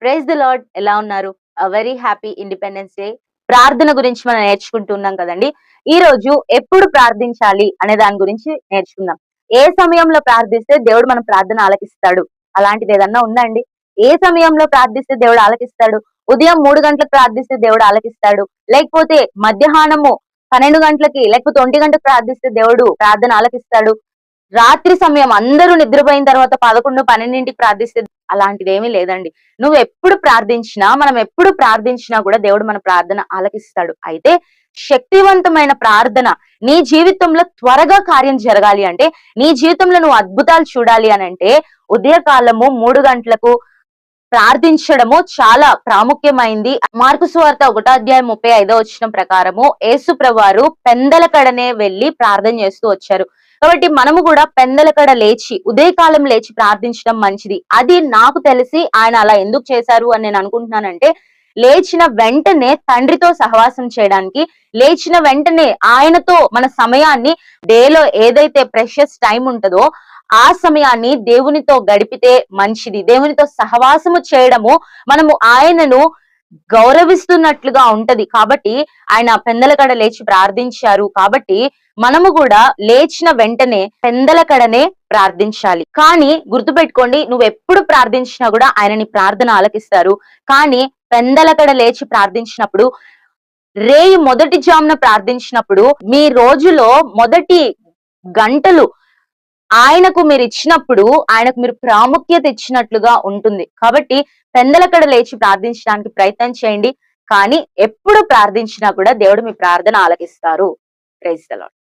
Praise the lord. ఎలా ఉన్నారు? Very happy independence day. ప్రార్థన గురించి మనం నేర్చుకుంటున్నాం కదండి. ఈ రోజు ఎప్పుడు ప్రార్థించాలి అనే దాని గురించి నేర్చుకుందాం. ఏ సమయంలో ప్రార్థిస్తే దేవుడు మన ప్రార్థన ఆలకిస్తాడు? అలాంటిది ఏదన్నా ఉందా అండి? ఏ సమయంలో ప్రార్థిస్తే దేవుడు ఆలకిస్తాడు? ఉదయం 3 గంటలకు ప్రార్థిస్తే దేవుడు ఆలకిస్తాడు. లేకపోతే మధ్యాహ్నము 12 గంటలకి లేకపోతే 1 గంటకు ప్రార్థిస్తే దేవుడు ప్రార్థన ఆలకిస్తాడు. రాత్రి సమయం అందరూ నిద్రపోయిన తర్వాత 11, 12కి ప్రార్థిస్తే అలాంటిది ఏమీ లేదండి. నువ్వు ఎప్పుడు ప్రార్థించినా, మనం ఎప్పుడు ప్రార్థించినా కూడా దేవుడు మన ప్రార్థన ఆలకిస్తాడు. అయితే శక్తివంతమైన ప్రార్థన నీ జీవితంలో త్వరగా కార్యం జరగాలి అంటే, నీ జీవితంలో నువ్వు అద్భుతాలు చూడాలి అని అంటే, ఉదయకాలము 3 గంటలకు ప్రార్థించడము చాలా ప్రాముఖ్యమైంది. మార్కు సువార్త 1:35 ప్రకారము యేసు ప్రభువారు పెందలకడనే వెళ్లి ప్రార్థన చేస్తూ వచ్చారు. కాబట్టి మనము కూడా పెందలకడ లేచి ఉదయకాలం లేచి ప్రార్థించడం మంచిది. అది నాకు తెలిసి ఆయన అలా ఎందుకు చేశారు అని నేను అనుకుంటున్నానంటే, లేచిన వెంటనే తండ్రితో సహవాసం చేయడానికి, లేచిన వెంటనే ఆయనతో మన సమయాన్ని, డేలో ఏదైతే ప్రెషియస్ టైం ఉంటుందో ఆ సమయాన్ని దేవునితో గడిపితే మంచిది. దేవునితో సహవాసము చేయడము మనము ఆయనను గౌరవిస్తున్నట్లుగా ఉంటది. కాబట్టి ఆయన పెందలకడ లేచి ప్రార్థించారు. కాబట్టి మనము కూడా లేచిన వెంటనే పెందలకడనే ప్రార్థించాలి. కానీ గుర్తుపెట్టుకోండి, నువ్వు ఎప్పుడు ప్రార్థించినా కూడా ఆయన నీ ప్రార్థన ఆలకిస్తారు. కానీ పెందలకడ లేచి ప్రార్థించినప్పుడు, రేయి మొదటి జామున ప్రార్థించినప్పుడు, మీ రోజులో మొదటి గంటలు ఆయనకు మీరు ఇచ్చినప్పుడు, ఆయనకు మీరు ప్రాముఖ్యత ఇచ్చినట్లుగా ఉంటుంది. కాబట్టి పెందలకడ లేచి ప్రార్థించడానికి ప్రయత్నం చేయండి. కానీ ఎప్పుడు ప్రార్థించినా కూడా దేవుడు మీ ప్రార్థన ఆలకిస్తారు. Praise the lord.